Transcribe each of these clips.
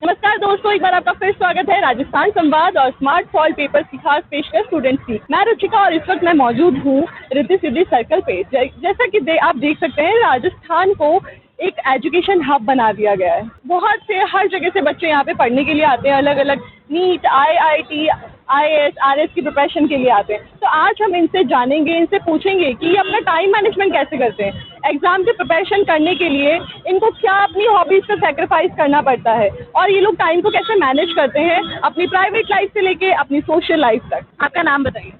नमस्कार दोस्तों, एक बार आपका फिर स्वागत है राजस्थान संवाद और स्मार्ट फॉल पेपर्स की खास पेशकश स्टूडेंट्स की। मैं रुचिका और इस वक्त मैं मौजूद हूँ रिद्धि सिद्धि सर्कल पे। जैसा कि आप देख सकते हैं, राजस्थान को एक एजुकेशन हब बना दिया गया है। बहुत से हर जगह से बच्चे यहाँ पे पढ़ने के लिए आते हैं, अलग अलग नीट, IIT, IAS, RS की प्रिपरेशन के लिए आते हैं। तो आज हम इनसे जानेंगे, इनसे पूछेंगे कि ये अपना टाइम मैनेजमेंट कैसे करते हैं, एग्ज़ाम की प्रिपरेशन करने के लिए इनको क्या अपनी हॉबीज़ का सेक्रीफाइस करना पड़ता है, और ये लोग टाइम को कैसे मैनेज करते हैं अपनी प्राइवेट लाइफ से लेके अपनी सोशल लाइफ तक। आपका नाम बताइए।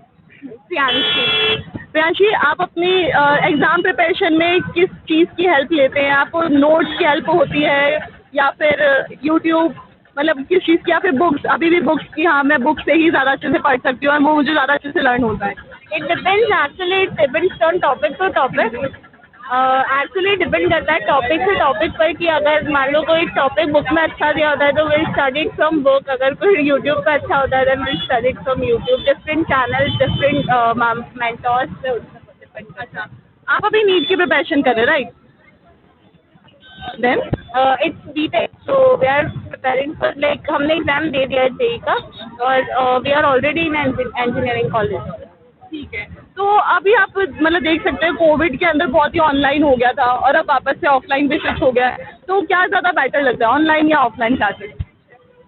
प्रियांशी। प्रियांशी, आप अपनी एग्ज़ाम प्रिपरेशन में किस चीज़ की हेल्प लेते हैं? आपको नोट्स की हेल्प होती है या फिर यूट्यूब, मतलब किस चीज़ की, या फिर बुक्स? अभी भी बुक्स की, हाँ मैं बुक्स से ही ज़्यादा अच्छे से पढ़ सकती हूँ और वो मुझे ज़्यादा अच्छे से लर्न होता है। It depends actually, it depends on topic to topic. Actually depend करता है टॉपिक से टॉपिक पर कि अगर मान लो कोई टॉपिक बुक में अच्छा दिया होता है तो विल स्टडी फ्रॉम बुक, अगर कोई यूट्यूब पे अच्छा होता है then will study from YouTube. Different channels, different mentors से डिपेंड करता है। आप अभी नीट की प्रिपरेशन कर रहे हैं, right? Then it's BTech, so we are preparing for, like हमने एग्जाम दे दिया है जेई का और we are already in engineering college. ठीक है। तो अभी आप मतलब देख सकते हैं, कोविड के अंदर बहुत ही ऑनलाइन हो गया था और अब वापस से ऑफलाइन पे स्विच हो गया है। तो क्या ज़्यादा बेटर लगता है, ऑनलाइन या offline classes?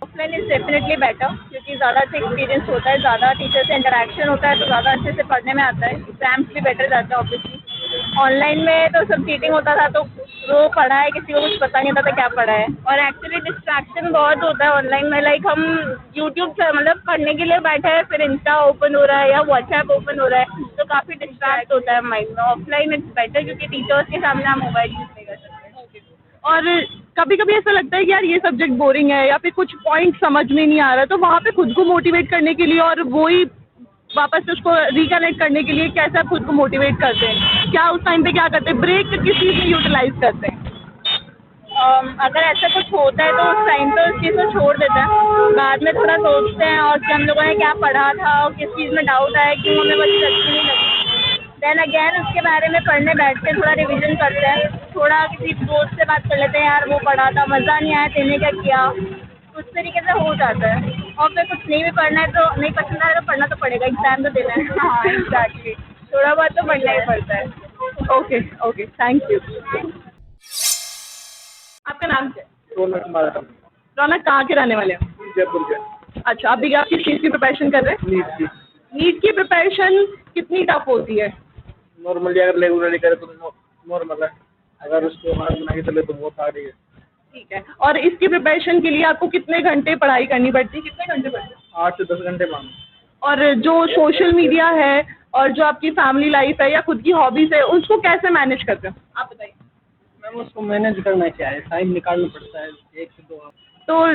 Offline is definitely better, क्योंकि ज़्यादा अच्छा एक्सपीरियंस होता है, ज़्यादा टीचर से इंटरेक्शन होता है तो ज़्यादा अच्छे से पढ़ने में आता है, एग्जाम्स भी बेटर जाते हैं ऑब्वियसली। ऑनलाइन में तो सब चीटिंग होता था, तो वो पढ़ा है किसी को कुछ पता नहीं होता था क्या पढ़ा है, और एक्चुअली डिस्ट्रैक्शन बहुत होता है ऑनलाइन में। लाइक हम यूट्यूब से मतलब पढ़ने के लिए बैठे हैं, फिर इंस्टा ओपन हो रहा है या व्हाट्सएप ओपन हो रहा है, तो काफ़ी डिस्ट्रैक्ट होता है माइंड में। ऑफलाइन इट्स बेटर क्योंकि टीचर्स के सामने आप मोबाइल यूज़ नहीं कर सकते। और कभी कभी ऐसा लगता है कि यार ये सब्जेक्ट बोरिंग है या फिर कुछ पॉइंट समझ में नहीं आ रहा, तो वहाँ पे खुद को मोटिवेट करने के लिए और वही वापस से उसको रिकनेक्ट करने के लिए कैसे आप खुद को मोटिवेट करते हैं? क्या उस टाइम पे क्या करते हैं? ब्रेक किस चीज़ में यूटिलाइज करते हैं? अगर ऐसा कुछ होता है तो उस टाइम पे उस चीज़ को छोड़ देते हैं, बाद में थोड़ा सोचते हैं और कि हम लोगों ने क्या पढ़ा था और किस चीज़ में डाउट आया, क्यों हमें वो चीज़ अच्छी नहीं लगी। देन अगेन उसके बारे में पढ़ने बैठते हैं, थोड़ा रिवीजन करते हैं, थोड़ा किसी दोस्त से बात कर लेते हैं, यार वो पढ़ा था मज़ा नहीं आया, तेने क्या किया, उस तरीके से हो जाता है। और फिर कुछ नहीं भी पढ़ना है तो नहीं पसंद आया तो पढ़ना तो पड़ेगा, एग्ज़ाम तो देना है। हाँ एग्जैक्टली, थोड़ा बहुत तो पढ़ना ही पड़ता है। Okay okay, thank you. आपका नाम क्या है? रौनक हमारा रौनक, कहाँ के रहने वाले हैं? जयपुर के अच्छा, अभी आप किस चीज़ की प्रिपरेशन कर रहे हैं? नीट की। नीट की प्रिपरेशन कितनी टफ होती है? नॉर्मली अगर रेगुलरली करे तो नॉर्मल है, अगर उसको हार्ड बना के चले तो बहुत हार्ड है। ठीक है। और इसकी प्रिपरेशन के लिए आपको कितने घंटे पढ़ाई करनी पड़ती है? कितने घंटे पढ़ते हैं? 8 से 10 घंटे मांगो। और जो सोशल मीडिया है और जो आपकी फैमिली लाइफ है या खुद की हॉबीज़ है, उसको कैसे मैनेज करते हो आप बताइए? मैम उसको मैनेज करना क्या है, टाइम निकालना पड़ता है 1 से 2 तो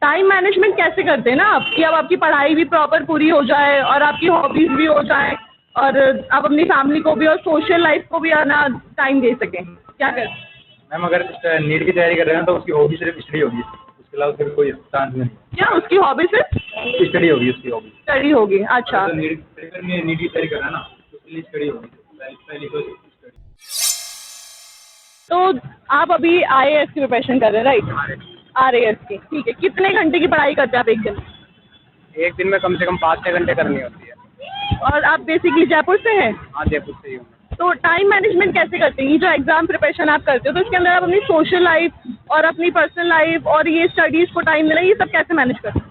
टाइम मैनेजमेंट कैसे करते हैं ना आप, कि अब आपकी पढ़ाई भी प्रॉपर पूरी हो जाए और आपकी हॉबीज़ भी हो जाए और आप अपनी फैमिली को भी और सोशल लाइफ को भी ना टाइम दे सकें, क्या करें? मैम अगर नीट की तैयारी कर रहे हैं तो उसकी हॉबी सिर्फ स्टडी होगी, उसके अलावा फिर कोई चांस नहीं। क्या उसकी हॉबी सिर्फ स्टडी होगी, उसकी हॉबी स्टडी होगी? अच्छा। तो नीट की तैयारी कर रहा है ना, तो उसके लिए स्टडी होगी, पहली तो स्टडी। तो आप अभी IAS की प्रिपरेशन कर रहे हैं, राइट? RAS की, ठीक है। कितने घंटे की पढ़ाई करते हैं आप एक दिन? एक दिन में कम से कम 5-6 घंटे करनी होती है। और आप बेसिकली जयपुर से हैं? हाँ जयपुर से ही हूँ। तो टाइम मैनेजमेंट कैसे करते हैं? ये जो एग्ज़ाम प्रिपरेशन आप करते हो, तो इसके अंदर आप अपनी सोशल लाइफ और अपनी पर्सनल लाइफ और ये स्टडीज़ को टाइम देना, ये सब कैसे मैनेज करते हैं?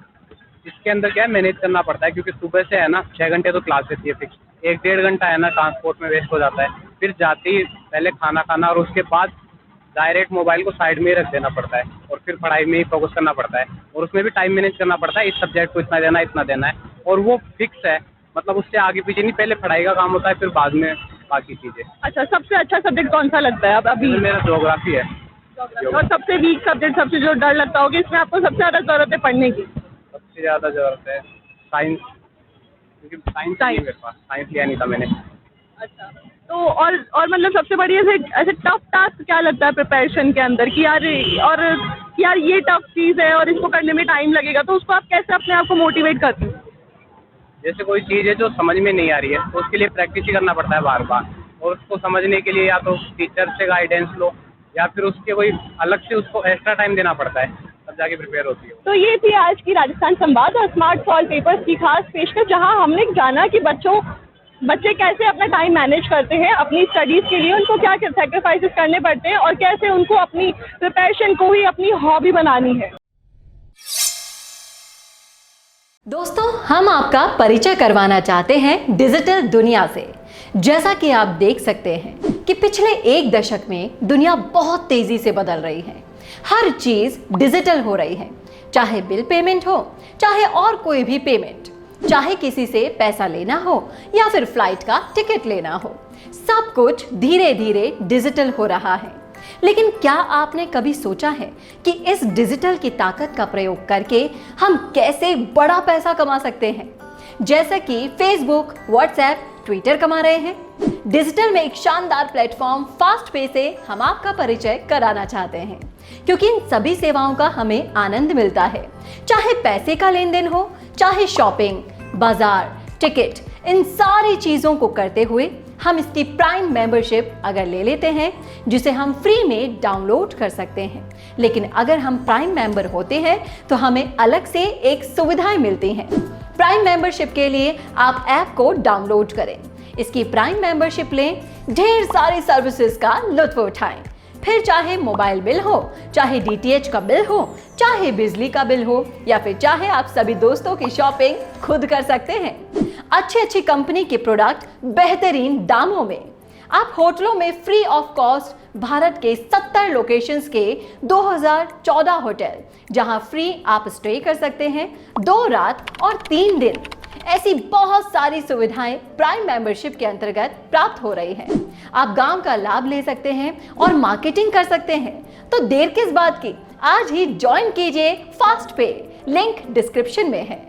इसके अंदर क्या है, मैनेज करना पड़ता है, क्योंकि सुबह से है ना 6 घंटे तो क्लास रहती है फिक्स, 1-1.5 घंटा है ना ट्रांसपोर्ट में वेस्ट हो जाता है, फिर जाते ही पहले खाना खाना और उसके बाद डायरेक्ट मोबाइल को साइड में ही रख देना पड़ता है और फिर पढ़ाई में ही फोकस करना पड़ता है, और उसमें भी टाइम मैनेज करना पड़ता है, इस सब्जेक्ट को इतना देना है, और वो फिक्स है, मतलब उससे आगे पीछे नहीं, पहले पढ़ाई का काम होता है फिर बाद में बाकी चीज़ें। अच्छा, सबसे अच्छा सब्जेक्ट कौन सा लगता है अब अभी? मेरा ज्योग्राफी है। और सबसे वीक सब्जेक्ट, सबसे जो डर लगता होगा, इसमें आपको सबसे ज़्यादा ज़रूरत है पढ़ने की? सबसे ज़्यादा ज़रूरत है साइंस, क्योंकि साइंस नहीं है मेरे पास, साइंस लिया नहीं था मैंने। अच्छा। तो और मतलब सबसे बड़ी ऐसे टफ टास्क क्या लगता है प्रिपरेशन के अंदर, कि यार ये टफ चीज़ है और इसको करने में टाइम लगेगा, तो उसको आप कैसे अपने आप को मोटिवेट करते हो? जैसे कोई चीज़ है जो समझ में नहीं आ रही है तो उसके लिए प्रैक्टिस ही करना पड़ता है बार बार, और उसको समझने के लिए या तो टीचर से गाइडेंस लो या फिर उसके कोई अलग से उसको एक्स्ट्रा टाइम देना पड़ता है, जाके प्रिपेयर होती है। तो ये थी आज की राजस्थान संवाद और स्मार्ट वॉल पेपर्स की खास पेशकश, जहां हमने जाना कि बच्चे कैसे अपना टाइम मैनेज करते हैं अपनी स्टडीज के लिए, उनको क्या क्या सैक्रिफाइसेस करने पड़ते हैं और कैसे उनको अपनी प्रिपरेशन को ही अपनी हॉबी बनानी है। दोस्तों, हम आपका परिचय करवाना चाहते हैं डिजिटल दुनिया से। जैसा कि आप देख सकते हैं कि पिछले 1 दशक में दुनिया बहुत तेजी से बदल रही है। हर चीज डिजिटल हो रही है, चाहे बिल पेमेंट हो, चाहे और कोई भी पेमेंट, चाहे किसी से पैसा लेना हो या फिर फ्लाइट का टिकट लेना हो, सब कुछ धीरे धीरे डिजिटल हो रहा है। लेकिन क्या आपने कभी सोचा है कि इस डिजिटल की ताकत का प्रयोग करके हम कैसे बड़ा पैसा कमा सकते हैं, जैसे कि फेसबुक, व्हाट्सएप, ट्विटर कमा रहे हैं। डिजिटल में एक शानदार प्लेटफॉर्म फास्ट पे से हम आपका परिचय कराना चाहते हैं, क्योंकि इन सभी सेवाओं का हमें आनंद मिलता है। चाहे पैसे का लेन देन हो, चाहे शॉपिंग, बाजार, टिकट, इन सारी चीजों को करते हुए हम इसकी प्राइम मेंबरशिप अगर ले लेते हैं, जिसे हम फ्री में डाउनलोड कर सकते हैं। लेकिन अगर हम प्राइम मेंबर होते हैं तो हमें अलग से एक सुविधाएं मिलती हैं। प्राइम मेंबरशिप के लिए आप ऐप को डाउनलोड करें, इसकी प्राइम मेंबरशिप लें, ढेर सारी सर्विसेज का लुत्फ उठाएं। फिर चाहे मोबाइल बिल हो, चाहे डीटीएच का बिल हो, चाहे बिजली का बिल हो, या फिर चाहे आप सभी दोस्तों की शॉपिंग खुद कर सकते हैं। अच्छी कंपनी के प्रोडक्ट बेहतरीन दामों में। आप होटलों में फ्री ऑफ कॉस्ट भारत के 70 लोकेशंस के 2014 होटल, जहां फ्री आप स्टे कर सकते हैं 2 रात और 3 दिन। ऐसी बहुत सारी सुविधाएं प्राइम मेंबरशिप के अंतर्गत प्राप्त हो रही हैं। आप गांव का लाभ ले सकते हैं और मार्केटिंग कर सकते हैं। तो देर किस बात की, आज ही ज्वाइन कीजिए फास्ट पे, लिंक डिस्क्रिप्शन में है।